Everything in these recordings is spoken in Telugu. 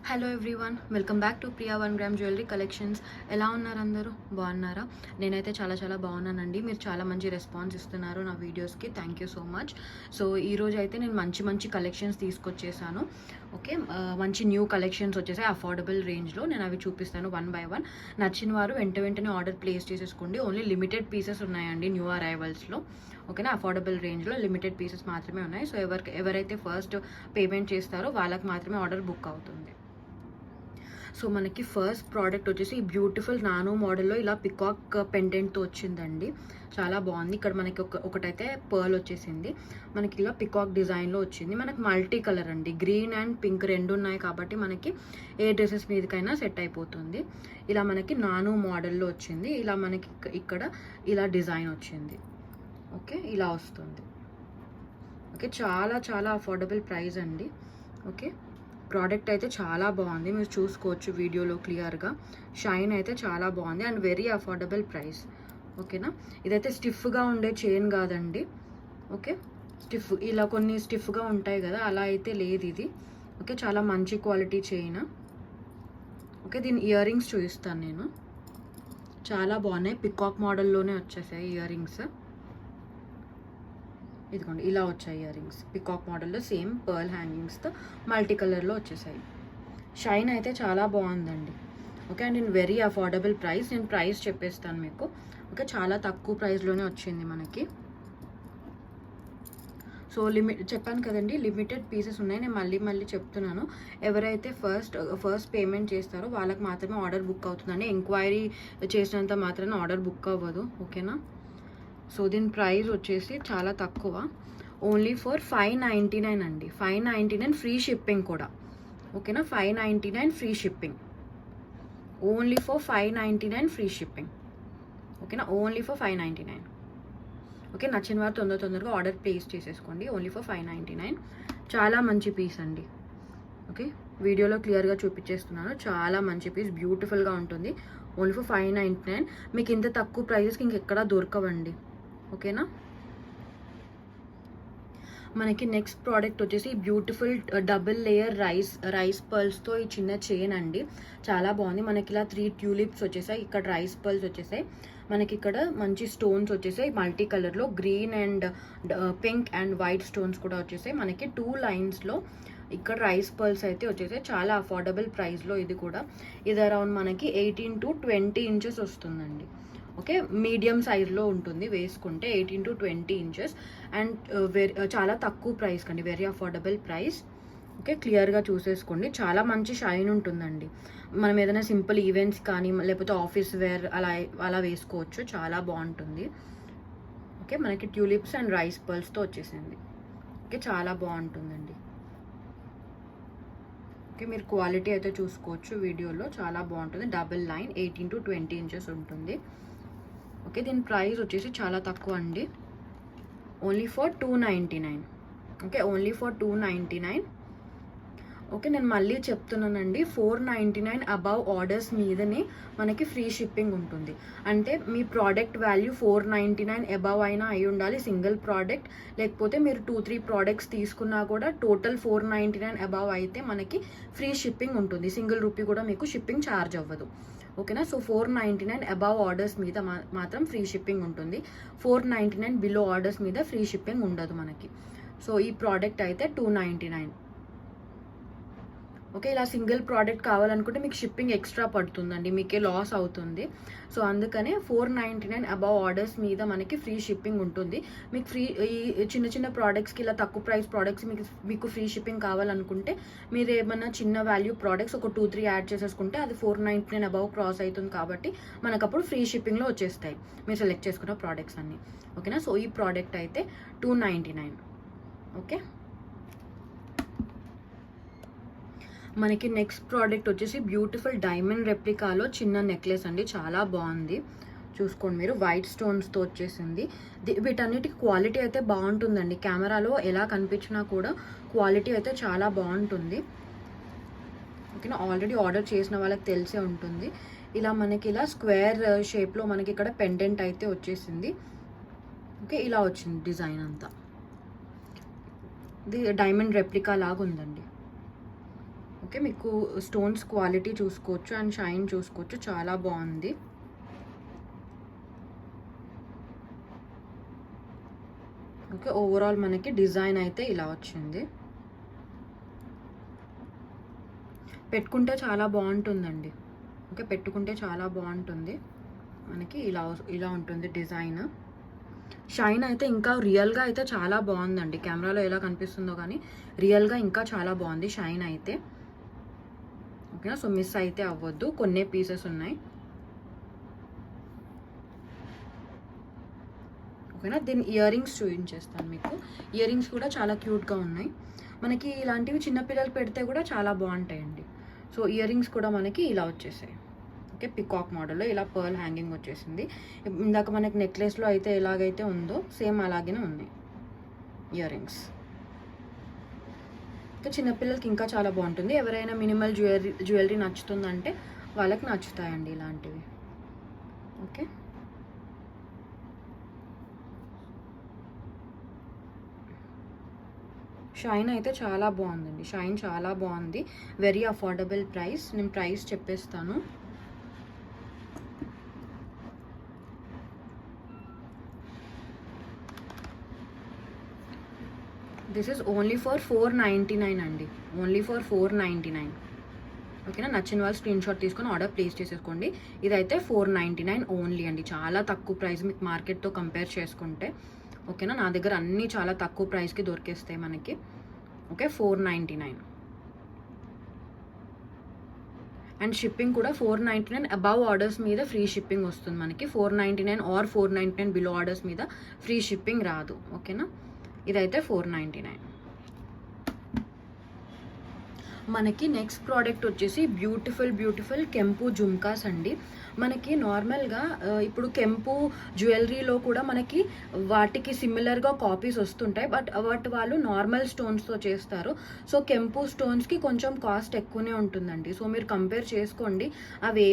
Hello everyone, welcome back to Priya 1 gram jewellery collections. ఎలా ఉన్నారు అందరూ? బాగున్నారా? నేనైతే చాలా బాగున్నానండి. మీరు చాలా మంచి రెస్పాన్స్ ఇస్తున్నారు నా వీడియోస్కి. Thank you so much. So ఈరోజు అయితే నేను మంచి కలెక్షన్స్ తీసుకొచ్చేసాను. ఓకే, మంచి న్యూ కలెక్షన్స్ వచ్చేసాయి అఫోర్డబుల్ రేంజ్లో. నేను అవి చూపిస్తాను వన్ బై వన్. నచ్చిన వారు వెంటనే ఆర్డర్ ప్లేస్ చేసేసుకోండి. ఓన్లీ లిమిటెడ్ పీసెస్ ఉన్నాయండి న్యూ అరైవల్స్లో. ఓకేనా, అఫోర్డబుల్ రేంజ్లో లిమిటెడ్ పీసెస్ మాత్రమే ఉన్నాయి. సో ఎవరైతే ఫస్ట్ పేమెంట్ చేస్తారో వాళ్ళకి మాత్రమే ఆర్డర్ బుక్ అవుతుంది. సో మనకి ఫస్ట్ ప్రోడక్ట్ వచ్చేసి ఈ బ్యూటిఫుల్ నానో మోడల్లో ఇలా పికాక్ పెండెంట్తో వచ్చిందండి. చాలా బాగుంది. ఇక్కడ మనకి ఒకటైతే పర్ల్ వచ్చేసింది. మనకి ఇలా పికాక్ డిజైన్లో వచ్చింది. మనకి మల్టీ కలర్ అండి, గ్రీన్ అండ్ పింక్ రెండు ఉన్నాయి కాబట్టి మనకి ఏ డ్రెస్సెస్ మీదకైనా సెట్ అయిపోతుంది. ఇలా మనకి నానో మోడల్లో వచ్చింది. ఇలా మనకి ఇక్కడ ఇలా డిజైన్ వచ్చింది. ఓకే, ఇలా వస్తుంది. ఓకే, చాలా అఫోర్డబుల్ ప్రైస్ అండి. ఓకే, ప్రోడక్ట్ అయితే చాలా బాగుంది, మీరు చూసుకోవచ్చు వీడియోలో క్లియర్గా. షైన్ అయితే చాలా బాగుంది అండ్ వెరీ అఫోర్డబుల్ ప్రైస్. ఓకేనా, ఇదైతే స్టిఫ్గా ఉండే చైన్ కాదండి. ఓకే, ఇలా కొన్ని స్టిఫ్గా ఉంటాయి కదా, అలా అయితే లేదు ఇది. ఓకే, చాలా మంచి క్వాలిటీ చైన్. ఓకే, దీని ఇయర్ రింగ్స్ చూపిస్తాను నేను. చాలా బాగున్నాయి, పికాక్ మోడల్లోనే వచ్చేసాయి ఇయర్ రింగ్స్. ఇదిగోండి, ఇలా వచ్చాయి ఇయర్ రింగ్స్ పికాక్ మోడల్లో, సేమ్ పర్ల్ హ్యాంగింగ్స్తో మల్టీ కలర్లో వచ్చేసాయి. షైన్ అయితే చాలా బాగుందండి. Okay, and in very affordable price. నేను ప్రైస్ చెప్పేస్తాను మీకు. ఓకే, చాలా తక్కువ ప్రైస్లోనే వచ్చింది మనకి. సో చెప్పాను కదండి, లిమిటెడ్ పీసెస్ ఉన్నాయి. నేను మళ్ళీ చెప్తున్నాను. ఎవరైతే ఫస్ట్ పేమెంట్ చేస్తారో వాళ్ళకి మాత్రమే ఆర్డర్ బుక్ అవుతుందండి. ఎంక్వైరీ చేసినంత మాత్రాన ఆర్డర్ బుక్ అవ్వదు. ఓకేనా, సో దీని ప్రైస్ వచ్చేసి చాలా తక్కువ, ఓన్లీ ఫర్ 599 అండి. 599 ఫ్రీ షిప్పింగ్ కూడా. ఓకేనా, 599 free shipping. Only for 599 free shipping. ఓకేనా, ఓన్లీ ఫర్ 599. ఓకే, నచ్చిన వారు తొందరగా ఆర్డర్ ప్లేస్ చేసేసుకోండి. Only for 599. చాలా మంచి పీస్ అండి. ఓకే, వీడియోలో క్లియర్గా చూపించేస్తున్నాను. చాలా మంచి పీస్, బ్యూటిఫుల్గా ఉంటుంది. Only for 599. మీకు ఇంత తక్కువ ప్రైజెస్కి ఇంకెక్కడా దొరకవండి. ఓకేనా, మనకి నెక్స్ట్ ప్రోడక్ట్ వచ్చేసి బ్యూటిఫుల్ డబుల్ లేయర్ రైస్ పర్ల్స్తో ఈ చిన్న చైన్ అండి. చాలా బాగుంది. మనకి ఇలా 3 ట్యూలిప్స్ వచ్చేసాయి. ఇక్కడ రైస్ పర్ల్స్ వచ్చేసాయి. మనకి ఇక్కడ మంచి స్టోన్స్ వచ్చేసాయి మల్టీ కలర్లో, green and pink and white stones కూడా వచ్చేసాయి. మనకి 2 లైన్స్లో ఇక్కడ రైస్ పర్ల్స్ అయితే వచ్చేసాయి. చాలా అఫోర్డబుల్ ప్రైస్లో ఇది కూడా. ఇది అరౌండ్ మనకి 18 to 20 ఇంచెస్ వస్తుందండి. ఓకే, మీడియం సైజ్లో ఉంటుంది వేసుకుంటే, 18 to 20 ఇంచెస్. అండ్ చాలా తక్కువ ప్రైస్ కండి, వెరీ అఫోర్డబుల్ ప్రైస్. ఓకే, క్లియర్గా చూసేసుకోండి. చాలా మంచి షైన్ ఉంటుందండి. మనం ఏదైనా సింపుల్ ఈవెంట్స్ కానీ లేకపోతే ఆఫీస్ వేర్ అలా వేసుకోవచ్చు. చాలా బాగుంటుంది. ఓకే, మనకి ట్యూలిప్స్ అండ్ రైస్ పర్ల్స్తో వచ్చేసింది. ఓకే, చాలా బాగుంటుందండి. ఓకే, మీరు క్వాలిటీ అయితే చూసుకోవచ్చు వీడియోలో. చాలా బాగుంటుంది. డబుల్ లైన్ 18 to 20 ఇంచెస్ ఉంటుంది. ఓకే, దీని ప్రైస్ వచ్చేసి చాలా తక్కువ అండి, only for 299. Okay, only for 299. Okay, నేను మళ్ళీ చెప్తున్నానండి, 499 అబవ్ ఆర్డర్స్ మీదనే మనకి ఫ్రీ షిప్పింగ్ ఉంటుంది. అంటే మీ ప్రోడక్ట్ వాల్యూ 499 అబవ్ అయినా అయి ఉండాలి సింగిల్ ప్రోడక్ట్. లేకపోతే మీరు 2-3 ప్రోడక్ట్స్ తీసుకున్నా కూడా టోటల్ 499 అబవ్ అయితే మనకి ఫ్రీ షిప్పింగ్ ఉంటుంది. సింగిల్ రూపీ కూడా మీకు షిప్పింగ్ ఛార్జ్ అవ్వదు. ఓకేనా, సో 499 అబవ్ ఆర్డర్స్ మీద మాత్రం ఫ్రీ షిప్పింగ్ ఉంటుంది. 499 బిలో ఆర్డర్స్ మీద ఫ్రీ షిప్పింగ్ ఉండదు మనకి. సో ఈ ప్రోడక్ట్ అయితే 299. ఓకే, ఇలా సింగిల్ ప్రోడక్ట్ కావాలనుకుంటే మీకు షిప్పింగ్ ఎక్స్ట్రా పడుతుందండి, మీకే లాస్ అవుతుంది. సో అందుకనే 499 అబవ్ ఆర్డర్స్ మీద మనకి ఫ్రీ షిప్పింగ్ ఉంటుంది. మీకు ఈ చిన్న ప్రోడక్ట్స్కి ఇలా తక్కువ ప్రైస్ ప్రోడక్ట్స్ మీకు ఫ్రీ షిప్పింగ్ కావాలనుకుంటే మీరు ఏమన్నా చిన్న వాల్యూ ప్రోడక్ట్స్ ఒక 2-3 యాడ్ చేసేసుకుంటే అది 499 అబవ్ క్రాస్ అవుతుంది కాబట్టి మనకు అప్పుడు ఫ్రీ షిప్పింగ్లో వచ్చేస్తాయి మీరు సెలెక్ట్ చేసుకున్న ప్రోడక్ట్స్ అన్నీ. ఓకేనా, సో ఈ ప్రోడక్ట్ అయితే 299. ఓకే, మనకి నెక్స్ట్ ప్రోడక్ట్ వచ్చేసి బ్యూటిఫుల్ డైమండ్ రెప్లికాలో చిన్న నెక్లెస్ అండి. చాలా బాగుంది, చూసుకోండి మీరు. వైట్ స్టోన్స్తో వచ్చేసింది. వీటన్నిటికి క్వాలిటీ అయితే బాగుంటుందండి. కెమెరాలో ఎలా కనిపించినా కూడా క్వాలిటీ అయితే చాలా బాగుంటుంది. ఓకేనా, ఆల్రెడీ ఆర్డర్ చేసిన వాళ్ళకి తెలిసే ఉంటుంది. ఇలా మనకి ఇలా స్క్వేర్ షేప్లో మనకి ఇక్కడ పెండెంట్ అయితే వచ్చేసింది. ఓకే, ఇలా వచ్చింది డిజైన్ అంతా. ఇది డైమండ్ రెప్లికా లాగా ఉందండి. ఓకే, మీకు స్టోన్స్ క్వాలిటీ చూసుకోవచ్చు అండ్ షైన్ చూసుకోవచ్చు, చాలా బాగుంది. ఓకే, ఓవరాల్ మనకి డిజైన్ అయితే ఇలా వచ్చింది. పెట్టుకుంటే చాలా బాగుంటుందండి. ఓకే, పెట్టుకుంటే చాలా బాగుంటుంది. మనకి ఇలా ఉంటుంది డిజైన్. షైన్ అయితే ఇంకా రియల్గా అయితే చాలా బాగుందండి. కెమెరాలో ఎలా కనిపిస్తుందో కానీ రియల్గా ఇంకా చాలా బాగుంది షైన్ అయితే. ఓకేనా, సో మిస్ అయితే అవ్వద్దు, కొన్ని పీసెస్ ఉన్నాయి. ఓకేనా, దీని ఇయర్ రింగ్స్ చూపించేస్తాను మీకు. ఇయర్ రింగ్స్ కూడా చాలా క్యూట్గా ఉన్నాయి. మనకి ఇలాంటివి చిన్నపిల్లలు పెడితే కూడా చాలా బాగుంటాయండి. సో ఇయర్ రింగ్స్ కూడా మనకి ఇలా వచ్చేసాయి. ఓకే, పికాక్ మోడల్లో ఇలా పర్ల్ హ్యాంగింగ్ వచ్చేసింది. ఇందాక మనకి నెక్లెస్లో అయితే ఎలాగైతే ఉందో సేమ్ అలాగే ఉన్నాయి ఇయర్ రింగ్స్. ఇంకా చిన్నపిల్లలకి ఇంకా చాలా బాగుంటుంది. ఎవరైనా మినిమల్ జ్యువెలరీ నచ్చుతుందంటే వాళ్ళకి నచ్చుతాయండి ఇలాంటివి. ఓకే, షైన్ అయితే చాలా బాగుందండి. షైన్ చాలా బాగుంది. Very affordable price. నేను ప్రైస్ చెప్పేస్తాను. దిస్ ఈజ్ ఓన్లీ ఫర్ 499 అండి. Only for 499. ఓకేనా, నచ్చిన వాళ్ళు స్క్రీన్ షాట్ తీసుకొని ఆర్డర్ ప్లేస్ చేసేసుకోండి. ఇదైతే 499 ఓన్లీ అండి. చాలా తక్కువ ప్రైస్ మీకు మార్కెట్తో కంపేర్ చేసుకుంటే. ఓకేనా, నా దగ్గర అన్నీ చాలా తక్కువ ప్రైస్కి దొరికేస్తాయి మనకి. ఓకే, 499. అండ్ షిప్పింగ్ కూడా 499 అబవ్ ఆర్డర్స్ మీద ఫ్రీ షిప్పింగ్ వస్తుంది మనకి. 499 ఆర్ 499 బిలో ఆర్డర్స్ మీద ఫ్రీ షిప్పింగ్ రాదు. ఓకేనా, ఇదైతే 499. మనకి నెక్స్ట్ ప్రోడక్ట్ వచ్చేసి బ్యూటిఫుల్ కెంపు జుమ్కాస్ అండి. మనకి నార్మల్గా ఇప్పుడు కెంపు జ్యువెలరీలో కూడా మనకి వాటికి సిమిలర్గా కాపీస్ వస్తుంటాయి. బట్ వాళ్ళు నార్మల్ స్టోన్స్తో చేస్తారు. సో కెంపు స్టోన్స్కి కొంచెం కాస్ట్ ఎక్కువనే ఉంటుందండి. సో మీరు కంపేర్ చేసుకోండి అవి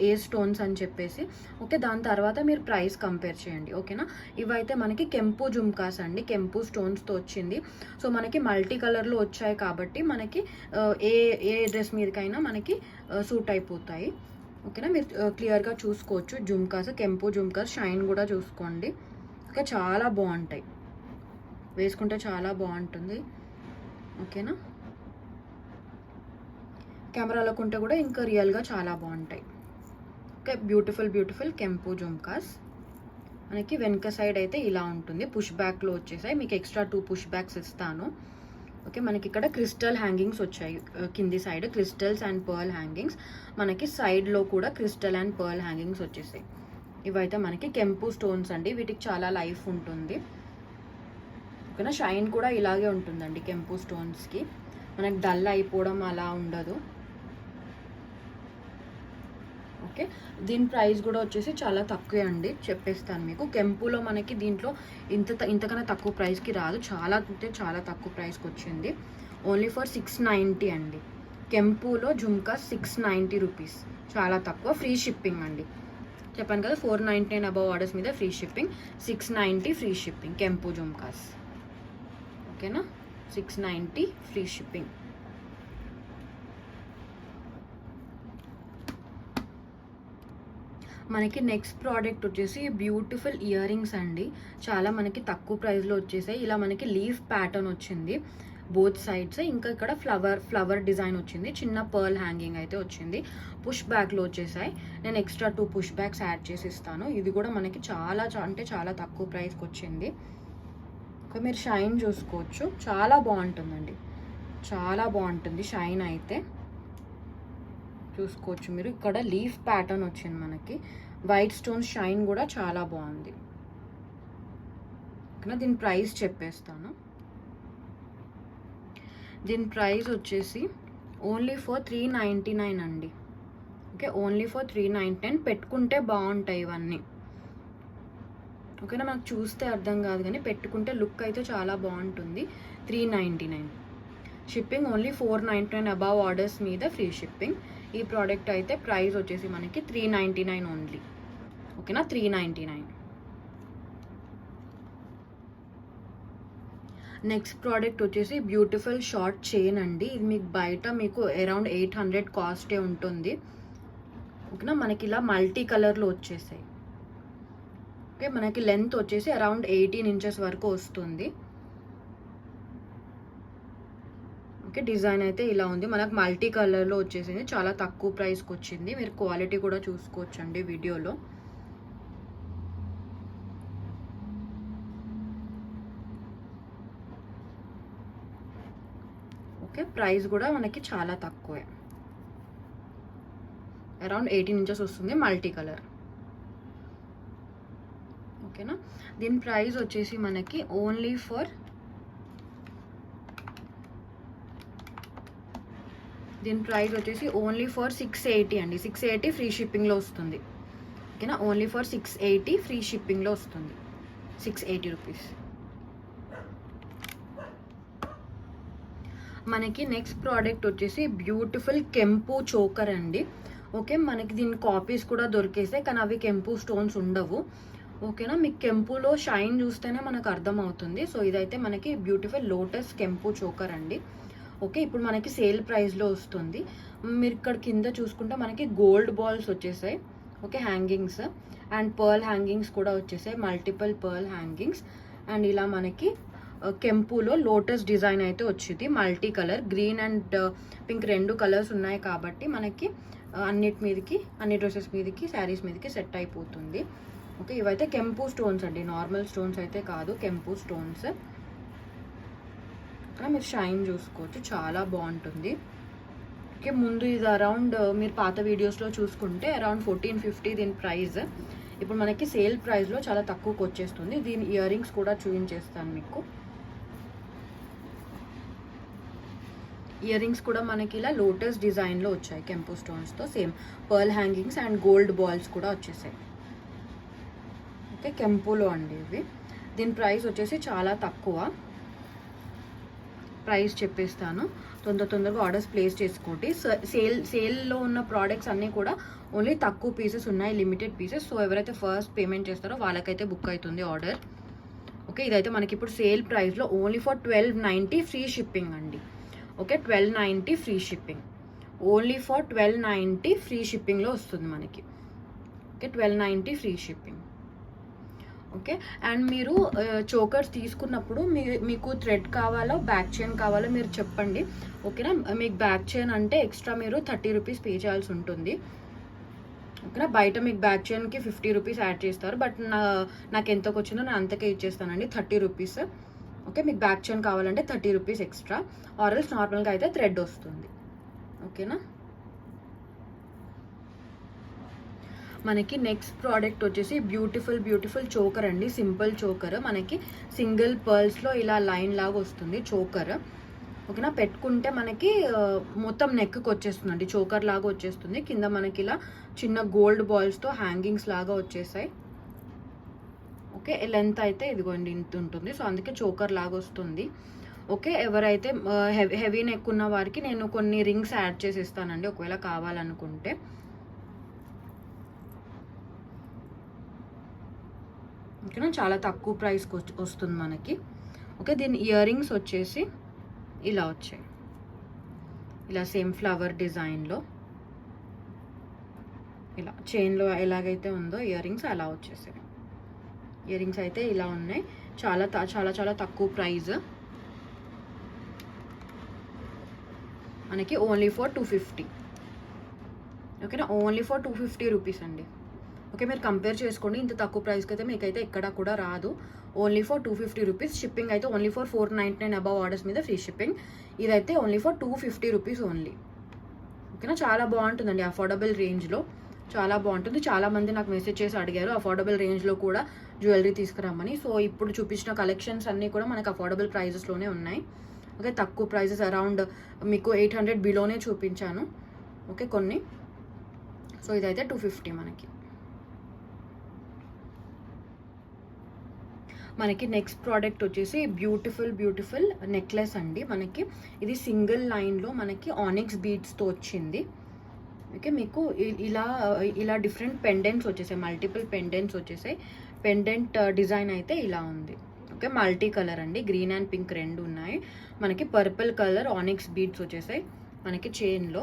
ఏ స్టోన్స్ అని చెప్పేసి. ఓకే, దాని తర్వాత మీరు ప్రైస్ కంపేర్ చేయండి. ఓకేనా, ఇవైతే మనకి కెంపు జుమ్కాస్ అండి. కెంపు స్టోన్స్తో వచ్చింది. సో మనకి మల్టీ కలర్లో వచ్చాయి కాబట్టి మనకి ఏ డ్రెస్ మీదకైనా మనకి సూట్ అయిపోతాయి. ఓకేనా, మీరు క్లియర్గా చూసుకోవచ్చు. జుమ్కాస్, కెంపు జుమ్కాస్, షైన్ కూడా చూసుకోండి. ఓకే, చాలా బాగుంటాయి, వేసుకుంటే చాలా బాగుంటుంది. ఓకేనా, కెమెరాలో కొంటే కూడా ఇంకా రియల్గా చాలా బాగుంటాయి. ఓకే, బ్యూటిఫుల్ కెంపు జుమ్కాస్. మనకి వెనక సైడ్ అయితే ఇలా ఉంటుంది. పుష్ బ్యాక్లో వచ్చేసాయి. మీకు ఎక్స్ట్రా 2 పుష్ బ్యాక్స్ ఇస్తాను. ఓకే, మనకి ఇక్కడ క్రిస్టల్ హ్యాంగింగ్స్ వచ్చాయి. కింది side crystals and pearl hangings. మనకి సైడ్లో కూడా క్రిస్టల్ అండ్ పర్ల్ హ్యాంగింగ్స్ వచ్చేసాయి. ఇవైతే మనకి కెంపు స్టోన్స్ అండి. వీటికి చాలా లైఫ్ ఉంటుంది. ఓకేనా, షైన్ కూడా ఇలాగే ఉంటుందండి. కెంపు స్టోన్స్కి మనకి డల్ అయిపోవడం అలా ఉండదు. ఓకే, దీని ప్రైస్ కూడా వచ్చేసి చాలా తక్కువే అండి, చెప్పేస్తాను మీకు. కెంపులో మనకి దీంట్లో ఇంతకన్నా తక్కువ ప్రైస్కి రాదు. చాలా అంటే చాలా తక్కువ ప్రైస్కి వచ్చింది. ఓన్లీ ఫర్ 690 అండి. కెంపులో జుమ్కా 690 రూపీస్, చాలా తక్కువ. ఫ్రీ షిప్పింగ్ అండి, చెప్పాను కదా 499 అబవ్ ఆర్డర్స్ మీద ఫ్రీ షిప్పింగ్. 690 ఫ్రీ షిప్పింగ్ కెంపు జుమ్కాస్. ఓకేనా, 690 ఫ్రీ షిప్పింగ్. మనకి నెక్స్ట్ ప్రోడక్ట్ వచ్చేసి బ్యూటిఫుల్ ఇయర్ రింగ్స్ అండి. చాలా మనకి తక్కువ ప్రైస్లో వచ్చేసాయి. ఇలా మనకి లీఫ్ ప్యాటర్న్ వచ్చింది బోత్ సైడ్స్. ఇంకా ఇక్కడ ఫ్లవర్ డిజైన్ వచ్చింది. చిన్న పర్ల్ హ్యాంగింగ్ అయితే వచ్చింది. పుష్ బ్యాక్లో వచ్చేసాయి. నేను ఎక్స్ట్రా 2 పుష్ బ్యాక్స్ యాడ్ చేసి ఇస్తాను. ఇది కూడా మనకి చాలా అంటే చాలా తక్కువ ప్రైస్కి వచ్చింది. ఇంకా మీరు షైన్ చూసుకోవచ్చు, చాలా బాగుంటుందండి. చాలా బాగుంటుంది షైన్ అయితే చూసుకోవచ్చు మీరు. ఇక్కడ లీఫ్ ప్యాటర్న్ వచ్చింది మనకి. వైట్ స్టోన్ షైన్ కూడా చాలా బాగుంది. దీని ప్రైస్ చెప్పేస్తాను. దీని ప్రైస్ వచ్చేసి ఓన్లీ ఫర్ 399 అండి. Okay, only for 399. పెట్టుకుంటే బాగుంటాయి ఇవన్నీ. ఓకేనా, మనకు చూస్తే అర్థం కాదు కానీ పెట్టుకుంటే లుక్ అయితే చాలా బాగుంటుంది. 399. షిప్పింగ్ ఓన్లీ 499 అబవ్ ఆర్డర్స్ మీద ఫ్రీ షిప్పింగ్. ఈ ప్రోడక్ట్ అయితే ప్రైస్ వచ్చేసి మనకి 399 ఓన్లీ. ఓకేనా, 399. నెక్స్ట్ ప్రోడక్ట్ వచ్చేసి బ్యూటిఫుల్ షార్ట్ చైన్ అండి. ఇది మీకు బయట మీకు అరౌండ్ 800 కాస్టే ఉంటుంది. ఓకేనా, మనకి ఇలా మల్టీ కలర్లో వచ్చేసాయి. ఓకే, మనకి లెంత్ వచ్చేసి అరౌండ్ 18 ఇంచెస్ వరకు వస్తుంది. ఓకే, డిజైన్ అయితే ఇలా ఉంది. మనకు మల్టీ కలర్లో వచ్చేసింది. చాలా తక్కువ ప్రైస్కి వచ్చింది. మీరు క్వాలిటీ కూడా చూసుకోవచ్చండి వీడియోలో. ఓకే, ప్రైస్ కూడా మనకి చాలా తక్కువే, అరౌండ్ 18 ఇంచెస్ వస్తుంది, మల్టీ కలర్. ఓకేనా, దీని ప్రైస్ వచ్చేసి మనకి ఓన్లీ ఫర్ దీని ప్రైస్ వచ్చేసి ఓన్లీ ఫర్ 680 అండి. 680 ఫ్రీ షిప్పింగ్లో వస్తుంది. ఓకేనా, ఓన్లీ ఫర్ 680 ఫ్రీ షిప్పింగ్లో వస్తుంది. 680 రూపీస్. మనకి నెక్స్ట్ ప్రోడక్ట్ వచ్చేసి బ్యూటిఫుల్ కెంపు చోకర్ అండి. ఓకే, మనకి దీని కాపీస్ కూడా దొరికేస్తాయి, కానీ అవి కెంపు స్టోన్స్ ఉండవు. ఓకేనా, మీకు కెంపులో షైన్ చూస్తేనే మనకు అర్థమవుతుంది. సో ఇదైతే మనకి బ్యూటిఫుల్ లోటస్ కెంపు చోకర్ అండి. ఓకే, ఇప్పుడు మనకి సేల్ ప్రైస్లో వస్తుంది. మీరు ఇక్కడ కింద చూసుకుంటే మనకి గోల్డ్ బాల్స్ వచ్చేసాయి. Okay, hangings and pearl hangings కూడా వచ్చేసాయి, మల్టిపుల్ పర్ల్ హ్యాంగింగ్స్. అండ్ ఇలా మనకి కెంపులో లోటస్ డిజైన్ అయితే వచ్చింది. Multi colour green and pink 2 colours ఉన్నాయి కాబట్టి మనకి అన్నిటి మీదకి, అన్ని డ్రెస్సెస్ మీదకి, శారీస్ మీదకి సెట్ అయిపోతుంది. ఓకే, ఇవైతే కెంపు స్టోన్స్ అండి, నార్మల్ స్టోన్స్ అయితే కాదు, కెంపు స్టోన్స్. మీరు షైన్ చూసుకోవచ్చు, చాలా బాగుంటుంది. ఓకే, ముందు ఇది అరౌండ్ మీరు పాత వీడియోస్లో చూసుకుంటే అరౌండ్ 1450 దీని ప్రైస్. ఇప్పుడు మనకి సేల్ ప్రైస్లో చాలా తక్కువకి వచ్చేస్తుంది. దీని ఇయర్ రింగ్స్ కూడా చూపించేస్తాను మీకు. ఇయర్ రింగ్స్ కూడా మనకి ఇలా లోటస్ డిజైన్లో వచ్చాయి, కెంపు స్టోన్స్తో. Same pearl hangings and gold balls కూడా వచ్చేసాయి. ఓకే, కెంపులో అండి ఇవి. దీని ప్రైస్ వచ్చేసి చాలా తక్కువ. ప్రైస్ చెప్పేస్తాను, తొందరగా ఆర్డర్స్ ప్లేస్ చేసుకోండి. సేల్లో ఉన్న ప్రోడక్ట్స్ అన్నీ కూడా ఓన్లీ తక్కువ పీసెస్ ఉన్నాయి, లిమిటెడ్ పీసెస్. సో ఎవరైతే ఫస్ట్ పేమెంట్ చేస్తారో వాళ్ళకైతే బుక్ అవుతుంది ఆర్డర్. ఓకే, ఇదైతే మనకి ఇప్పుడు సేల్ ప్రైస్లో ఓన్లీ ఫర్ 1290 ఫ్రీ షిప్పింగ్ అండి. Okay, 1290 free shipping, only for 1290 free షిప్పింగ్లో వస్తుంది మనకి. Okay, 1290 free shipping. Okay, and మీరు చోకర్స్ తీసుకున్నప్పుడు మీకు థ్రెడ్ కావాలో బ్యాక్ చైన్ కావాలో మీరు చెప్పండి. ఓకేనా, మీకు బ్యాక్ చైన్ అంటే ఎక్స్ట్రా మీరు 30 రూపీస్ పే చేయాల్సి ఉంటుంది. ఓకేనా, బయట మీకు బ్యాక్ చైన్కి 50 రూపీస్ యాడ్ చేస్తారు, బట్ నాకు ఎంతకు వచ్చిందో నేను అంతకే ఇచ్చేస్తానండి, 30 రూపీస్. ఓకే, మీకు బ్యాక్ చైన్ కావాలంటే 30 రూపీస్ ఎక్స్ట్రా, ఆర్ఎల్స్ నార్మల్గా అయితే థ్రెడ్ వస్తుంది. ఓకేనా, మనకి నెక్స్ట్ ప్రోడక్ట్ వచ్చేసి బ్యూటిఫుల్ చోకర్ అండి. సింపుల్ చోకర్, మనకి సింగిల్ పర్ల్స్లో ఇలా లైన్ లాగా వస్తుంది చోకర్. ఓకేనా, పెట్టుకుంటే మనకి మొత్తం నెక్కి వచ్చేస్తుందండి, చోకర్ లాగా వచ్చేస్తుంది. కింద మనకి ఇలా చిన్న గోల్డ్ బాల్స్తో హ్యాంగింగ్స్ లాగా వచ్చేసాయి. ఓకే, లెంత్ అయితే ఇదిగోండి ఇంత ఉంటుంది, సో అందుకే చోకర్ లాగా వస్తుంది. ఓకే, ఎవరైతే హెవీ నెక్ ఉన్న వారికి నేను కొన్ని రింగ్స్ యాడ్ చేసి ఇస్తానండి ఒకవేళ కావాలనుకుంటే. ఓకేనా, చాలా తక్కువ ప్రైస్కి వస్తుంది మనకి. ఓకే, దీని ఇయర్ రింగ్స్ వచ్చేసి ఇలా వచ్చాయి, ఇలా సేమ్ ఫ్లవర్ డిజైన్లో, ఇలా చైన్లో ఎలాగైతే ఉందో ఇయర్ రింగ్స్ అలా వచ్చేసాయి. ఇయర్ రింగ్స్ అయితే ఇలా ఉన్నాయి, చాలా తక్కువ ప్రైస్ మనకి, ఓన్లీ ఫర్ 250. ఓకేనా, ఓన్లీ ఫర్ 250 రూపీస్ అండి. ఓకే, మీరు కంపేర్ చేసుకోండి, ఇంత తక్కువ ప్రైస్కి అయితే మీకైతే ఎక్కడ కూడా రాదు. Only for 250 rupees. షిప్పింగ్ అయితే ఓన్లీ ఫర్ 499 అబవ్ ఆర్డర్స్ మీద ఫ్రీ షిప్పింగ్. ఇదైతే ఓన్లీ ఫర్ 250 రూపీస్ ఓన్లీ. ఓకేనా, చాలా బాగుంటుందండి, అఫోర్డబుల్ రేంజ్లో చాలా బాగుంటుంది. చాలామంది నాకు మెసేజ్ చేసి అడిగారు అఫోర్డబుల్ రేంజ్లో కూడా జ్యువెలరీ తీసుకురమ్మని. సో ఇప్పుడు చూపించిన కలెక్షన్స్ అన్నీ కూడా మనకు అఫోర్డబుల్ ప్రైజెస్లోనే ఉన్నాయి. ఓకే, తక్కువ ప్రైజెస్ అరౌండ్ మీకు 800 బిలోనే చూపించాను. ఓకే, కొన్ని. సో ఇదైతే 250 మనకి నెక్స్ట్ ప్రోడక్ట్ వచ్చేసి బ్యూటిఫుల్ నెక్లెస్ అండి. మనకి ఇది సింగిల్ లైన్లో మనకి ఆనిక్స్ బీడ్స్తో వచ్చింది. ఓకే, మీకు ఇలా డిఫరెంట్ పెండెంట్స్ వచ్చేసాయి, మల్టిపుల్ పెండెంట్స్ వచ్చేసాయి. పెండెంట్ డిజైన్ అయితే ఇలా ఉంది. ఓకే, మల్టీ కలర్ అండి, గ్రీన్ అండ్ పింక్ రెండు ఉన్నాయి. మనకి పర్పుల్ కలర్ ఆనిక్స్ బీడ్స్ వచ్చేసాయి మనకి చైన్లో.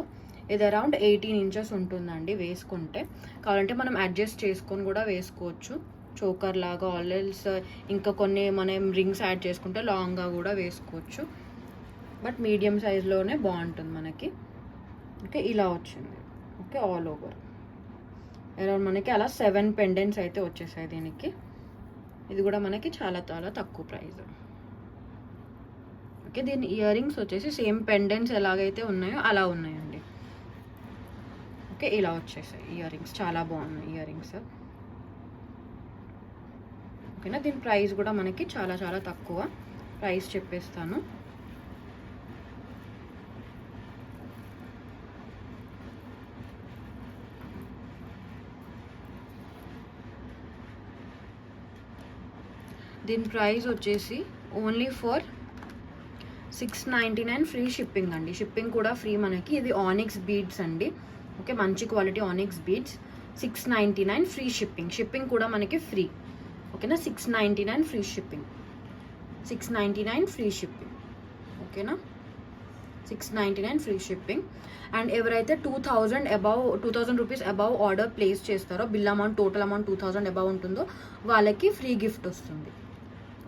ఇది అరౌండ్ 18 ఇంచెస్ ఉంటుందండి వేసుకుంటే. కావాలంటే మనం అడ్జస్ట్ చేసుకొని కూడా వేసుకోవచ్చు చోకర్ లాగా, ఆల్ఎల్స్ ఇంకా కొన్ని మనం రింగ్స్ యాడ్ చేసుకుంటే లాంగ్గా కూడా వేసుకోవచ్చు. బట్ మీడియం సైజ్లోనే బాగుంటుంది మనకి. ఓకే, ఇలా వచ్చింది. ఓకే, ఆల్ ఓవర్ అరౌండ్ మనకి అలా 7 పెండెంట్స్ అయితే వచ్చేసాయి దీనికి. ఇది కూడా మనకి చాలా చాలా తక్కువ ప్రైస్. ఓకే, దీని ఇయర్ రింగ్స్ వచ్చేసి సేమ్ పెండెంట్స్ ఎలాగైతే ఉన్నాయో అలా ఉన్నాయండి. ఓకే, ఇలా వచ్చేసాయి ఇయర్ రింగ్స్, చాలా బాగున్నాయి ఇయర్ రింగ్స్. ఓకేనా, దీని ప్రైస్ కూడా మనకి చాలా చాలా తక్కువ. ప్రైస్ చెప్పేస్తాను. దీని ప్రైస్ వచ్చేసి ఓన్లీ ఫర్ 699 ఫ్రీ షిప్పింగ్ అండి. షిప్పింగ్ కూడా ఫ్రీ మనకి. ఇది ఆనిక్స్ బీడ్స్ అండి. ఓకే, మంచి quality onyx beads. 699 free shipping. Shipping కూడా మనకి ఫ్రీ. ఓకేనా, 699 ఫ్రీ షిప్పింగ్. 699 free shipping. ఓకేనా, 699 ఫ్రీ షిప్పింగ్. అండ్ ఎవరైతే 2000 రూపీస్ అబౌవ్ ఆర్డర్ ప్లేస్ చేస్తారో, bill amount total amount 2000 above ఉంటుందో వాళ్ళకి ఫ్రీ గిఫ్ట్ వస్తుంది.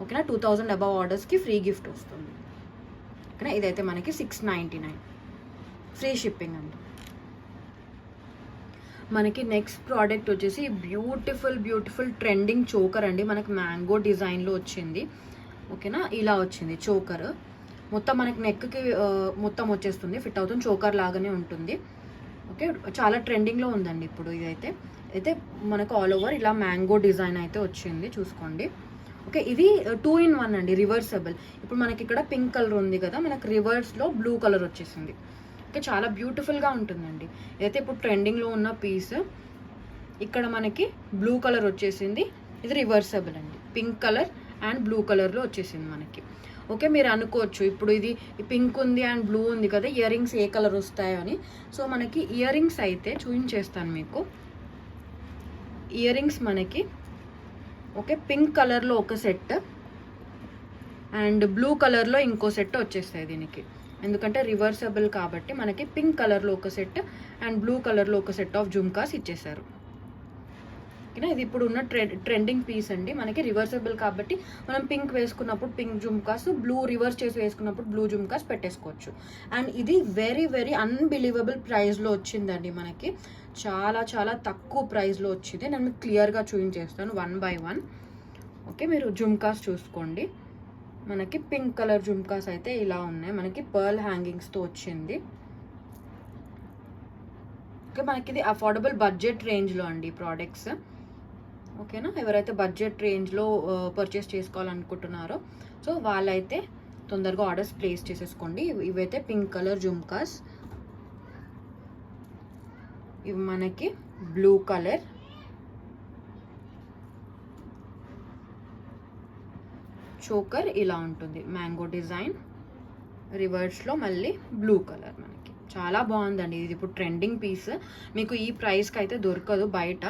ఓకేనా, 2000 అబౌవ్ ఆర్డర్స్కి ఫ్రీ గిఫ్ట్ వస్తుంది. ఓకేనా, ఇదైతే మనకి 699 ఫ్రీ షిప్పింగ్ అండి. మనకి నెక్స్ట్ ప్రోడక్ట్ వచ్చేసి బ్యూటిఫుల్ ట్రెండింగ్ చోకర్ అండి. మనకి మ్యాంగో డిజైన్లో వచ్చింది. ఓకేనా, ఇలా వచ్చింది చోకర్. మొత్తం మనకి నెక్కి మొత్తం వచ్చేస్తుంది, ఫిట్ అవుతుంది, చోకర్ లాగానే ఉంటుంది. ఓకే, చాలా ట్రెండింగ్లో ఉందండి ఇప్పుడు. అయితే మనకు ఆల్ ఓవర్ ఇలా మ్యాంగో డిజైన్ అయితే వచ్చింది, చూసుకోండి. ఓకే, ఇది 2 in 1 అండి, రివర్సబుల్. ఇప్పుడు మనకి ఇక్కడ పింక్ కలర్ ఉంది కదా, మనకు రివర్స్లో బ్లూ కలర్ వచ్చేసింది. ఓకే, చాలా బ్యూటిఫుల్గా ఉంటుందండి. ఇదైతే ఇప్పుడు ట్రెండింగ్లో ఉన్న పీస్. ఇక్కడ మనకి బ్లూ కలర్ వచ్చేసింది. ఇది రివర్సబుల్ అండి, పింక్ కలర్ అండ్ బ్లూ కలర్లో వచ్చేసింది మనకి. ఓకే, మీరు అనుకోవచ్చు ఇప్పుడు ఇది పింక్ ఉంది అండ్ బ్లూ ఉంది కదా, ఇయర్ రింగ్స్ ఏ కలర్ వస్తాయో అని. సో మనకి ఇయర్ రింగ్స్ అయితే చూపించేస్తాను మీకు. ఇయర్ రింగ్స్ మనకి ఓకే పింక్ కలర్లో ఒక సెట్ అండ్ బ్లూ కలర్లో ఇంకో సెట్ వచ్చేస్తాయి దీనికి. ఎందుకంటే రివర్సబుల్ కాబట్టి మనకి పింక్ కలర్లో ఒక సెట్ అండ్ బ్లూ కలర్లో ఒక సెట్ ఆఫ్ జుమ్కాస్ ఇచ్చేసారు. ఓకేనా, ఇది ఇప్పుడు ఉన్న ట్రెండింగ్ పీస్ అండి. మనకి రివర్సబుల్ కాబట్టి మనం పింక్ వేసుకున్నప్పుడు పింక్ జుమ్కాస్, బ్లూ రివర్స్ చేసి వేసుకున్నప్పుడు బ్లూ జుమ్కాస్ పెట్టేసుకోవచ్చు. అండ్ ఇది వెరీ అన్బిలీవబుల్ ప్రైస్లో వచ్చిందండి మనకి. చాలా చాలా తక్కువ ప్రైస్లో వచ్చింది. నేను మీకు క్లియర్గా చూపించేస్తాను 1 by 1. ఓకే, మీరు జుమ్కాస్ చూసుకోండి. మనకి పింక్ కలర్ జుమ్కాస్ అయితే ఇలా ఉన్నాయి. మనకి పర్ల్ హ్యాంగింగ్స్తో వచ్చింది. ఓకే, మనకి ఇది అఫోర్డబుల్ బడ్జెట్ రేంజ్లో అండి ప్రోడక్ట్స్. ఓకేనా, ఎవరైతే బడ్జెట్ రేంజ్లో పర్చేస్ చేసుకోవాలనుకుంటున్నారో సో వాళ్ళైతే తొందరగా ఆర్డర్స్ ప్లేస్ చేసేసుకోండి. ఇవైతే పింక్ కలర్ జుమ్కాస్. ఇవి మనకి బ్లూ కలర్, చోకర్ ఇలా ఉంటుంది, మ్యాంగో డిజైన్, రివర్స్లో మళ్ళీ బ్లూ కలర్. మనకి చాలా బాగుందండి. ఇది ఇప్పుడు ట్రెండింగ్ పీస్. మీకు ఈ ప్రైస్కి అయితే దొరకదు బయట.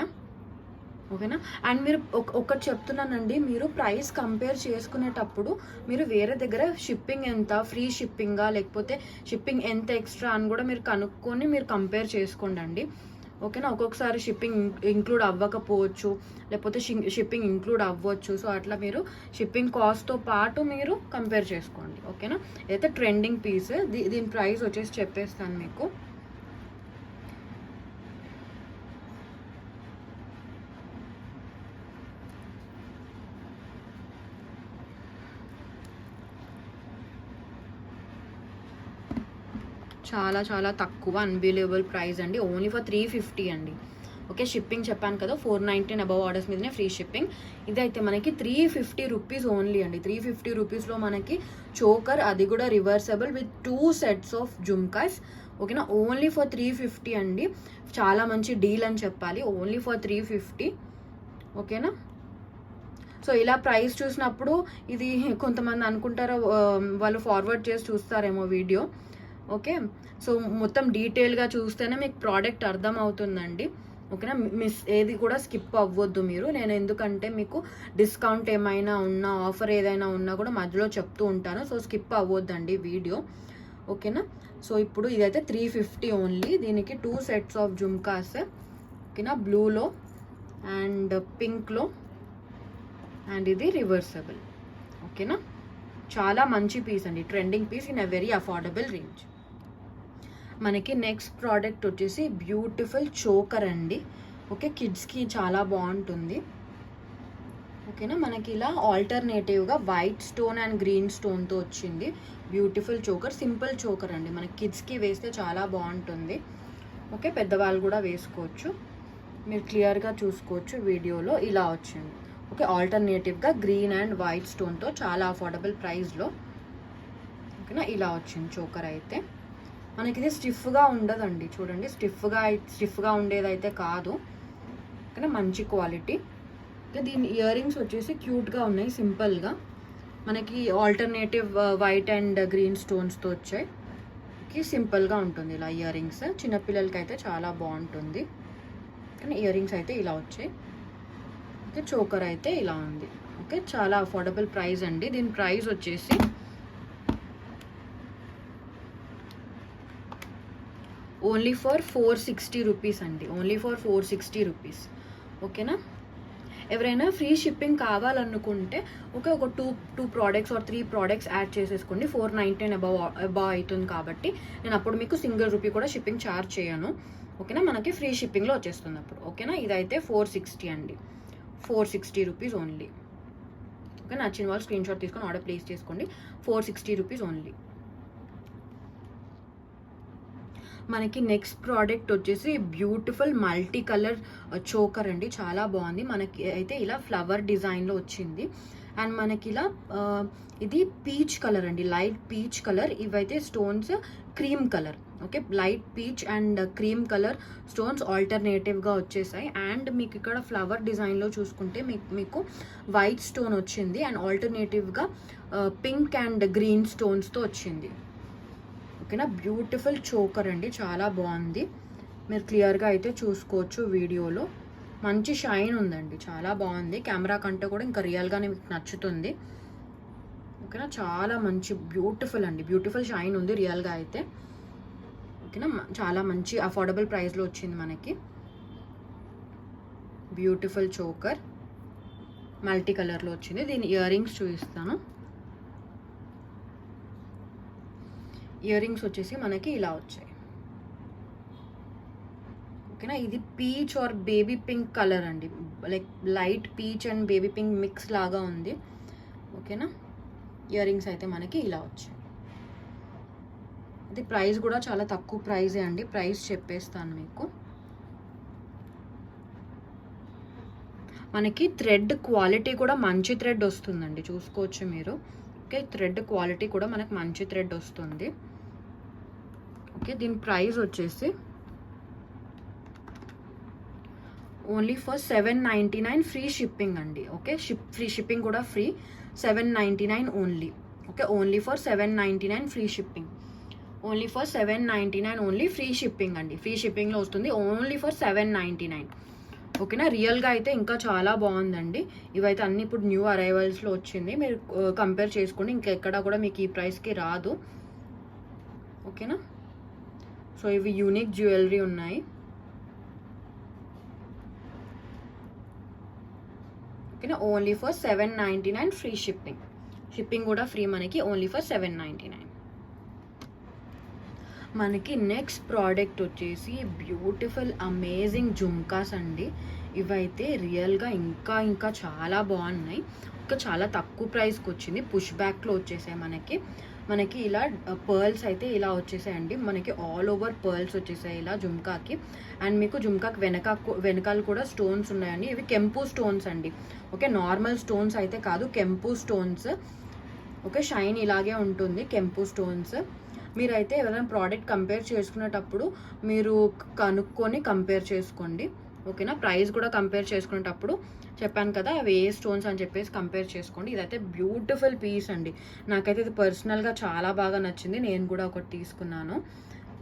ఓకేనా, అండ్ మీరు ఒకటి చెప్తున్నానండి, మీరు ప్రైస్ కంపేర్ చేసుకునేటప్పుడు మీరు వేరే దగ్గర షిప్పింగ్ ఎంత, ఫ్రీ షిప్పింగా లేకపోతే షిప్పింగ్ ఎంత ఎక్స్ట్రా అని కూడా మీరు కనుక్కొని మీరు కంపేర్ చేసుకోండి. ఓకేనా, ఒక్కొక్కసారి షిప్పింగ్ ఇంక్లూడ్ అవ్వకపోవచ్చు, లేకపోతే షిప్పింగ్ ఇంక్లూడ్ అవ్వచ్చు. సో అట్లా మీరు షిప్పింగ్ కాస్ట్తో పాటు మీరు కంపేర్ చేసుకోండి. ఓకేనా, ఇదైతే ట్రెండింగ్ పీస్. దీని ప్రైస్ వచ్చేసి చెప్పేస్తాను మీకు. చాలా చాలా తక్కువ, అన్బిలీవబుల్ ప్రైస్ అండి. ఓన్లీ ఫర్ 350 అండి. ఓకే, షిప్పింగ్ చెప్పాను కదా 419 అబవ్ ఆర్డర్స్ మీదనే ఫ్రీ షిప్పింగ్. ఇదైతే మనకి 350 రూపీస్ ఓన్లీ అండి. 350 రూపీస్లో మనకి చోకర్, అది కూడా reversible with 2 sets of jhumkas. ఓకేనా, ఓన్లీ ఫర్ 350 అండి. చాలా మంచి డీల్ అని చెప్పాలి, ఓన్లీ ఫర్ 350. ఓకేనా, సో ఇలా ప్రైస్ చూసినప్పుడు ఇది కొంతమంది అనుకుంటారో వాళ్ళు ఫార్వర్డ్ చేసి చూస్తారేమో వీడియో. ఓకే, సో మొత్తం డీటెయిల్గా చూస్తేనే మీకు ప్రోడక్ట్ అర్థం అవుతుందండి. ఓకేనా. మిస్ ఏది కూడా స్కిప్ అవ్వద్దు మీరు. నేను ఎందుకంటే మీకు డిస్కౌంట్ ఏమైనా ఉన్నా, ఆఫర్ ఏదైనా ఉన్నా కూడా మధ్యలో చెప్తూ ఉంటాను. సో స్కిప్ అవ్వద్దండి వీడియో, ఓకేనా. సో ఇప్పుడు ఇదైతే 350 ఓన్లీ. దీనికి 2 సెట్స్ ఆఫ్ జుమ్కాస్, ఓకేనా, బ్లూలో అండ్ పింక్లో, అండ్ ఇది రివర్సబుల్, ఓకేనా. చాలా మంచి పీస్ అండి, trending piece in a very affordable range. మనకి నెక్స్ట్ ప్రోడక్ట్ వచ్చేసి బ్యూటిఫుల్ చోకర్ అండి. ఓకే, కిడ్స్కి చాలా బాగుంటుంది, ఓకేనా. మనకి ఇలా ఆల్టర్నేటివ్గా వైట్ స్టోన్ అండ్ గ్రీన్ స్టోన్తో వచ్చింది బ్యూటిఫుల్ చోకర్. సింపుల్ చోకర్ అండి, మన కిడ్స్కి వేస్తే చాలా బాగుంటుంది. ఓకే, పెద్దవాళ్ళు కూడా వేసుకోవచ్చు. మీరు క్లియర్గా చూసుకోవచ్చు వీడియోలో, ఇలా వచ్చింది. ఓకే, ఆల్టర్నేటివ్గా గ్రీన్ అండ్ వైట్ స్టోన్తో చాలా అఫోర్డబుల్ ప్రైస్లో, ఓకేనా. ఇలా వచ్చింది చోకర్ అయితే. మనకి ఇది స్టిఫ్గా ఉండదండి, చూడండి, స్టిఫ్గా ఉండేదైతే కాదు, ఓకేనా. మంచి క్వాలిటీ. ఓకే, దీని ఇయర్ రింగ్స్ వచ్చేసి క్యూట్గా ఉన్నాయి, సింపుల్గా. మనకి ఆల్టర్నేటివ్ వైట్ అండ్ గ్రీన్ స్టోన్స్తో వచ్చాయి. సింపుల్గా ఉంటుంది ఇలా ఇయర్ రింగ్స్. చిన్నపిల్లలకి అయితే చాలా బాగుంటుంది, కానీ ఇయర్ రింగ్స్ అయితే ఇలా వచ్చాయి. ఓకే, చోకర్ అయితే ఇలా ఉంది. ఓకే, చాలా అఫోర్డబుల్ ప్రైస్ అండి. దీని ప్రైస్ వచ్చేసి ఓన్లీ ఫర్ 460 రూపీస్ అండి, ఓన్లీ ఫర్ 460 రూపీస్, ఓకేనా. ఎవరైనా ఫ్రీ షిప్పింగ్ కావాలనుకుంటే ఒక two products or 3 products add చేసేసుకోండి. 499 అబౌవ్ అవుతుంది కాబట్టి నేను అప్పుడు మీకు సింగిల్ రూపీ కూడా షిప్పింగ్ ఛార్జ్ చేయను, ఓకేనా. మనకి ఫ్రీ షిప్పింగ్లో వచ్చేస్తుంది అప్పుడు, ఓకేనా. ఇదైతే 460 అండి, 460 రూపీస్ ఓన్లీ. ఓకే, నచ్చిన వాళ్ళు స్క్రీన్ షాట్ తీసుకొని ఆర్డర్ ప్లేస్ చేసుకోండి. 460 రూపీస్ ఓన్లీ. మనకి నెక్స్ట్ ప్రోడక్ట్ వచ్చేసి బ్యూటిఫుల్ మల్టీ కలర్ చోకర్ అండి, చాలా బాగుంది. మనకి అయితే ఇలా ఫ్లవర్ డిజైన్లో వచ్చింది. అండ్ మనకి ఇలా ఇది పీచ్ కలర్ అండి, లైట్ పీచ్ కలర్. ఇవైతే stones cream colour, okay. Light peach and cream colour stones ఆల్టర్నేటివ్గా వచ్చేసాయి. అండ్ మీకు ఇక్కడ ఫ్లవర్ డిజైన్లో చూసుకుంటే మీకు వైట్ స్టోన్ వచ్చింది అండ్ ఆల్టర్నేటివ్గా పింక్ అండ్ గ్రీన్ స్టోన్స్తో వచ్చింది, ఓకేనా. బ్యూటిఫుల్ చోకర్ అండి, చాలా బాగుంది. మీరు క్లియర్గా అయితే చూసుకోవచ్చు వీడియోలో. మంచి షైన్ ఉందండి, చాలా బాగుంది. కెమెరా కంటే కూడా ఇంకా రియల్గానే మీకు నచ్చుతుంది, ఓకేనా. చాలా మంచి బ్యూటిఫుల్ అండి, బ్యూటిఫుల్ షైన్ ఉంది రియల్గా అయితే, ఓకేనా. చాలా మంచి అఫోర్డబుల్ ప్రైస్లో వచ్చింది మనకి బ్యూటిఫుల్ చోకర్. మల్టీ కలర్లో వచ్చింది. దీని ఇయర్ రింగ్స్ చూపిస్తాను. ఇయర్ రింగ్స్ వచ్చేసి మనకి ఇలా వచ్చాయి, ఓకేనా. ఇది peach or baby pink colour అండి, like light peach and baby pink mix లాగా ఉంది, ఓకేనా. ఇయర్ రింగ్స్ అయితే మనకి ఇలా వచ్చాయి. ఇది ప్రైస్ కూడా చాలా తక్కువ ప్రైజే అండి, ప్రైస్ చెప్పేస్తాను మీకు. మనకి థ్రెడ్ క్వాలిటీ కూడా మంచి థ్రెడ్ వస్తుందండి, చూసుకోవచ్చు మీరు. ఓకే, థ్రెడ్ క్వాలిటీ కూడా మనకు మంచి థ్రెడ్ వస్తుంది, ఓకే. దీని ప్రైస్ వచ్చేసి ఓన్లీ ఫర్ 799 ఫ్రీ షిప్పింగ్ అండి, ఓకే. ఫ్రీ షిప్పింగ్ కూడా free, 799 only, okay. Only for 799 free shipping, only for 799 only free shipping అండి. ఫ్రీ షిప్పింగ్లో వస్తుంది, ఓన్లీ ఫర్ 799, ఓకేనా. రియల్గా అయితే ఇంకా చాలా బాగుందండి. ఇవైతే అన్ని ఇప్పుడు న్యూ అరైవల్స్లో వచ్చింది, మీరు కంపేర్ చేసుకోండి, ఇంకెక్కడా కూడా మీకు ఈ ప్రైస్కి రాదు, ఓకేనా. సో ఇవి యూనిక్ జ్యువెలరీ ఉన్నాయి, ఓకేనా. Only for 799 free shipping, shipping కూడా ఫ్రీ మనకి, ఓన్లీ ఫర్ 799. మనకి నెక్స్ట్ ప్రోడక్ట్ వచ్చేసి బ్యూటిఫుల్ అమేజింగ్ జుమ్కాస్ అండి. ఇవైతే రియల్గా ఇంకా చాలా బాగున్నాయి. ఇంకా చాలా తక్కువ ప్రైస్కి వచ్చింది, పుష్ బ్యాక్లో వచ్చేసాయి మనకి ఇలా పర్ల్స్ అయితే ఇలా వచ్చేసాయండి. మనకి ఆల్ ఓవర్ పర్ల్స్ వచ్చేసాయి ఇలా జుమ్కాకి. అండ్ మీకు జుమ్కాకి వెనకాల కూడా స్టోన్స్ ఉన్నాయండి. ఇవి కెంపు స్టోన్స్ అండి, ఓకే. నార్మల్ స్టోన్స్ అయితే కాదు, కెంపు స్టోన్స్, ఓకే. షైన్ ఇలాగే ఉంటుంది, కెంపు స్టోన్స్. మీరైతే ఎవరైనా ప్రోడక్ట్ కంపేర్ చేసుకునేటప్పుడు మీరు కనుక్కొని కంపేర్ చేసుకోండి, ఓకేనా. ప్రైస్ కూడా కంపేర్ చేసుకునేటప్పుడు చెప్పాను కదా అవి ఏ స్టోన్స్ అని చెప్పేసి కంపేర్ చేసుకోండి. ఇదైతే బ్యూటిఫుల్ పీస్ అండి, నాకైతే ఇది పర్సనల్గా చాలా బాగా నచ్చింది. నేను కూడా ఒకటి తీసుకున్నాను,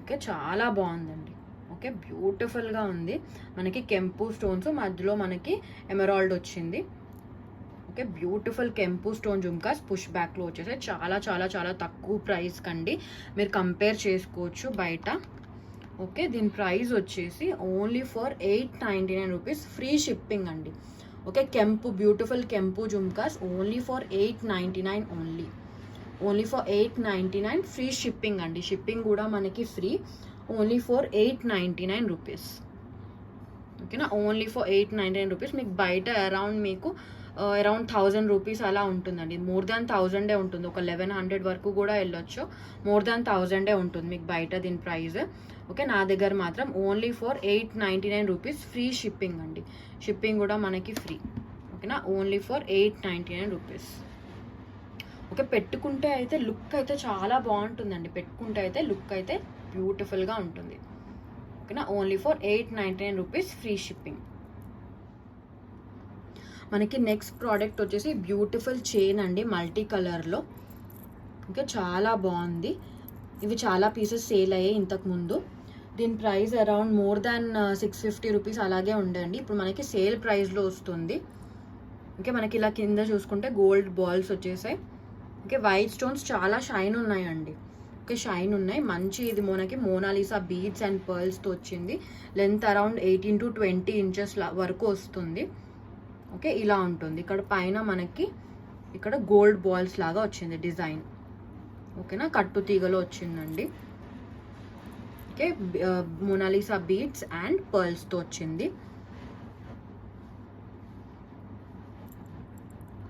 ఓకే. చాలా బాగుందండి, ఓకే. ఓకే, బ్యూటిఫుల్గా ఉంది. మనకి కెంపు స్టోన్స్ మధ్యలో మనకి ఎమరాల్డ్ వచ్చింది. ఓకే, బ్యూటిఫుల్ కెంపు స్టోన్ జుమ్కాస్ పుష్ బ్యాక్లో వచ్చేసాయి. చాలా చాలా చాలా తక్కువ ప్రైస్ కండి, మీరు కంపేర్ చేసుకోవచ్చు బయట. ఓకే, దీని ప్రైస్ వచ్చేసి only for 899 rupees, free shipping అండి. ఓకే, కెంపు బ్యూటిఫుల్ కెంపు jhumkas only for 899 only for 899, free shipping అండి. షిప్పింగ్ కూడా మనకి ఫ్రీ, ఓన్లీ ఫర్ 899 రూపీస్. ఓకేనా, ఓన్లీ ఫర్ 899 రూపీస్. మీకు బయట మీకు అరౌండ్ 1000 రూపీస్ అలా ఉంటుందండి. మోర్ దాన్ 1000 ఉంటుంది, ఒక 1100 వరకు కూడా వెళ్ళొచ్చు. మోర్ దాన్ 1000 ఉంటుంది మీకు బయట దీని ప్రైస్. ఓకే, నా దగ్గర మాత్రం only for 899 rupees, free shipping అండి. షిప్పింగ్ కూడా మనకి ఫ్రీ. ఓకేనా, ఓన్లీ ఫర్ 899 రూపీస్. ఓకే, పెట్టుకుంటే అయితే లుక్ అయితే చాలా బాగుంటుందండి. పెట్టుకుంటే అయితే లుక్ అయితే బ్యూటిఫుల్గా ఉంటుంది. ఓకేనా, only for 899 rupees, free shipping. మనకి నెక్స్ట్ ప్రోడక్ట్ వచ్చేసి బ్యూటిఫుల్ చైన్ అండి, మల్టీ కలర్లో. ఓకే, చాలా బాగుంది. ఇవి చాలా పీసెస్ సేల్ అయ్యాయి ఇంతకుముందు. దీని price around more than 650 rupees అలాగే ఉండండి. ఇప్పుడు మనకి సేల్ ప్రైస్లో వస్తుంది. ఓకే, మనకి ఇలా కింద చూసుకుంటే గోల్డ్ బాల్స్ వచ్చేసాయి. ఓకే, వైట్ స్టోన్స్ చాలా షైన్ ఉన్నాయండి. ఓకే, షైన్ ఉన్నాయి మంచి. ఇది మనకి మోనాలిసా బీడ్స్ అండ్ పర్ల్స్తో వచ్చింది. లెంత్ అరౌండ్ 18 to 20 ఇంచెస్ వరకు వస్తుంది. ఓకే, ఇలా ఉంటుంది. ఇక్కడ పైన మనకి ఇక్కడ గోల్డ్ బాల్స్ లాగా వచ్చింది డిజైన్. ఓకేనా, కట్టు తీగలో వచ్చిందండి. ఓకే, మోనాలిసా బీడ్స్ అండ్ పర్ల్స్తో వచ్చింది.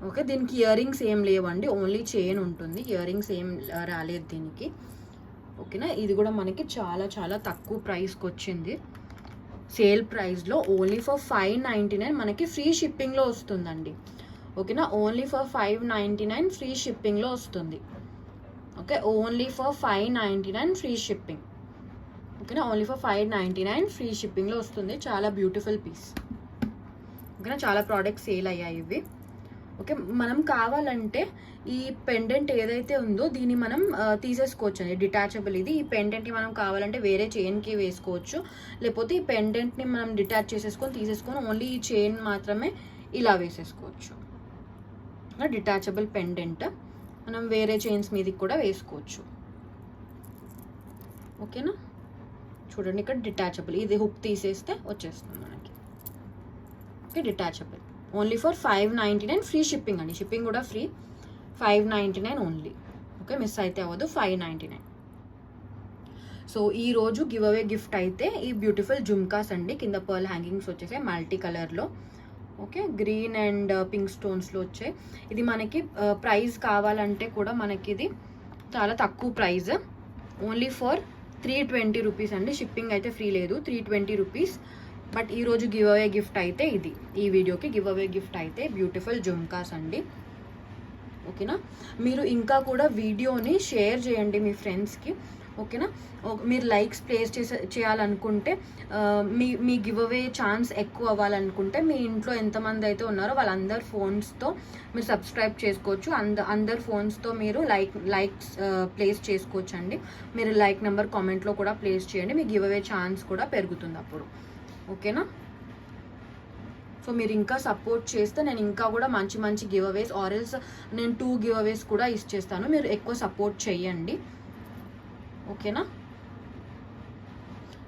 ఓకే, దీనికి ఇయర్ రింగ్స్ ఏం లేవండి, ఓన్లీ చైన్ ఉంటుంది. ఇయర్ రింగ్స్ ఏం రాలేదు దీనికి. ఓకేనా, ఇది కూడా మనకి చాలా చాలా తక్కువ ప్రైస్కి వచ్చింది. సేల్ ప్రైస్లో ఓన్లీ ఫర్ 599 మనకి ఫ్రీ షిప్పింగ్లో వస్తుందండి. ఓకేనా, ఓన్లీ ఫర్ 599 ఫ్రీ షిప్పింగ్లో వస్తుంది. Okay, only for 599 free shipping. ఓకేనా, ఓన్లీ ఫర్ 599 ఫ్రీ షిప్పింగ్లో వస్తుంది. చాలా బ్యూటిఫుల్ పీస్. ఓకేనా, చాలా ప్రోడక్ట్స్ సేల్ అయ్యాయి ఇవి. ఓకే, మనం కావాలంటే ఈ పెండెంట్ ఏదైతే ఉందో దీన్ని మనం తీసేసుకోవచ్చు అండి, డిటాచబుల్ ఇది. ఈ పెండెంట్ని మనం కావాలంటే వేరే చైన్కి వేసుకోవచ్చు, లేకపోతే ఈ పెండెంట్ని మనం డిటాచ్ తీసేసుకొని ఓన్లీ ఈ చైన్ మాత్రమే ఇలా వేసేసుకోవచ్చు. డిటాచబుల్ పెండెంట్ మనం వేరే చైన్స్ మీదకి కూడా వేసుకోవచ్చు. ఓకేనా, చూడండి ఇక్కడ డిటాచబుల్, ఇది హుక్ తీసేస్తే వచ్చేస్తుంది మనకి. Okay, detachable only for 599 free shipping అండి. షిప్పింగ్ కూడా ఫ్రీ, 599 ఓన్లీ. ఓకే, మిస్ అయితే అవ్వదు, 599. సో ఈరోజు గివ్ అవే గిఫ్ట్ అయితే ఈ బ్యూటిఫుల్ జుమ్కాస్ అండి. కింద పర్ల్ హ్యాంగింగ్స్ వచ్చేసాయి మల్టీ కలర్లో. ఓకే, గ్రీన్ అండ్ పింక్ స్టోన్స్లో వచ్చాయి. ఇది మనకి ప్రైస్ కావాలంటే కూడా మనకి ఇది చాలా తక్కువ ప్రైస్, ఓన్లీ ఫర్ 320 రూపీస్ అండి. షిప్పింగ్ అయితే ఫ్రీ లేదు, 320 రూపీస్. బట్ ఈరోజు గివ్ అవే గిఫ్ట్ అయితే ఇది, ఈ వీడియోకి గివ్ అవే గిఫ్ట్ అయితే బ్యూటిఫుల్ జుమ్కాస్ అండి. ఓకేనా, మీరు ఇంకా కూడా వీడియోని షేర్ చేయండి మీ ఫ్రెండ్స్కి. ఓకేనా, మీరు లైక్స్ ప్లేస్ చేయాలనుకుంటే మీ గివ్ అవే ఛాన్స్ ఎక్కువ అవ్వాలనుకుంటే మీ ఇంట్లో ఎంతమంది అయితే ఉన్నారో వాళ్ళందరి ఫోన్స్తో మీరు సబ్స్క్రైబ్ చేసుకోవచ్చు. అందరి ఫోన్స్తో మీరు లైక్స్ ప్లేస్ చేసుకోవచ్చు అండి. మీరు లైక్ నెంబర్ కామెంట్లో కూడా ప్లేస్ చేయండి, మీ గివ్ అవే ఛాన్స్ కూడా పెరుగుతుంది అప్పుడు. ఓకేనా, సో మీరు ఇంకా సపోర్ట్ చేస్తే నేను ఇంకా కూడా మంచి మంచి గివ్ అవేస్ ఆర్ఎల్స్ నేను 2 గివ్ అవేస్ కూడా ఇచ్చేస్తాను. మీరు ఎక్కువ సపోర్ట్ చేయండి. ఓకేనా,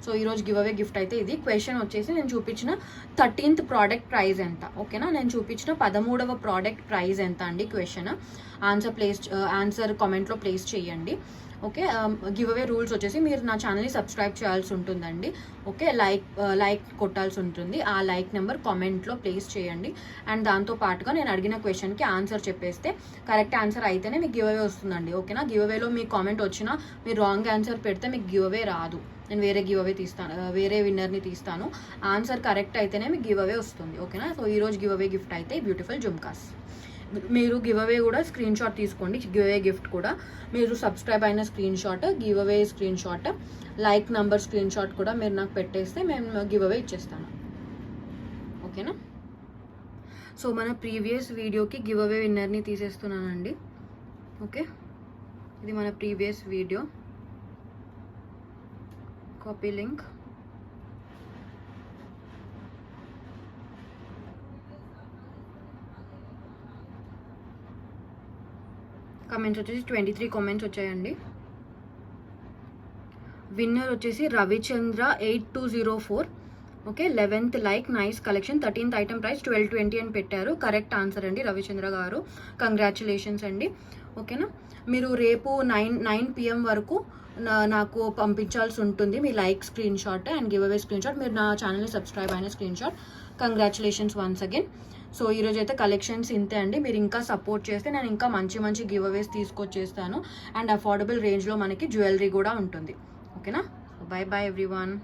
సో ఈరోజు గివ్ అవే గిఫ్ట్ అయితే ఇది. క్వశ్చన్ వచ్చేసి నేను చూపించిన 13th ప్రోడక్ట్ ప్రైస్ ఎంత. ఓకేనా, నేను చూపించిన 13వ ప్రోడక్ట్ ప్రైస్ ఎంత అండి క్వశ్చన్. ఆన్సర్ కామెంట్లో ప్లేస్ చేయండి. ఓకే, గివ్ అవే రూల్స్ వచ్చేసి మీరు నా ఛానల్ని సబ్స్క్రైబ్ చేయాల్సి ఉంటుందండి. ఓకే, లైక్ కొట్టాల్సి ఉంటుంది. ఆ లైక్ నెంబర్ కామెంట్లో ప్లేస్ చేయండి. అండ్ దాంతో పాటుగా నేను అడిగిన క్వశ్చన్కి ఆన్సర్ చెప్పేస్తే కరెక్ట్ ఆన్సర్ అయితేనే మీకు గివ్ అవే వస్తుందండి. ఓకేనా, గివ్ అవేలో మీ కామెంట్ వచ్చినా మీరు రాంగ్ ఆన్సర్ పెడితే మీకు గివ్ అవే రాదు. నేను వేరే గివ్ అవే తీస్తాను, వేరే విన్నర్ని తీస్తాను. ఆన్సర్ కరెక్ట్ అయితేనే మీకు గివ్ అవే వస్తుంది. ఓకేనా, సో ఈరోజు గివ్ అవే గిఫ్ట్ అయితే బ్యూటిఫుల్ జుమ్కాస్. మీరు గివ్ అవే కూడా స్క్రీన్ షాట్ తీసుకోండి. గివ్ అవే గిఫ్ట్ కూడా మీరు సబ్స్క్రైబ్ అయిన screen shot, give away screen shot, like number screen shot కూడా మీరు నాకు పెట్టేస్తే మేము గివ్ అవే ఇచ్చేస్తాను. ఓకేనా, సో మన ప్రీవియస్ వీడియోకి గివ్ అవే విన్నర్ని తీసేస్తున్నానండి. ఓకే, ఇది మన previous video. Copy link. Comments వచ్చేసి 23 కామెంట్స్ వచ్చాయండి. విన్నర్ వచ్చేసి Ravichandra 8204. Okay, 11th like, nice collection, 13th item price 1220 అని పెట్టారు. కరెక్ట్ ఆన్సర్ అండి రవిచంద్ర గారు, కంగ్రాచులేషన్స్ అండి. ఓకేనా, మీరు రేపు 9 PM వరకు నాకు పంపించాల్సి ఉంటుంది మీ like screenshot and giveaway screenshot. మీరు నా ఛానల్ని సబ్స్క్రైబ్ అయిన screenshot. Congratulations once again. So ఈరోజు అయితే కలెక్షన్స్ ఇంతే అండి. మీరు ఇంకా సపోర్ట్ చేస్తే నేను ఇంకా మంచి మంచి గివ్ అవేస్ తీసుకొచ్చేస్తాను. అండ్ అఫోర్డబుల్ రేంజ్లో మనకి జ్యువెలరీ కూడా ఉంటుంది. ఓకేనా, బై బాయ్ ఎవ్రీవన్.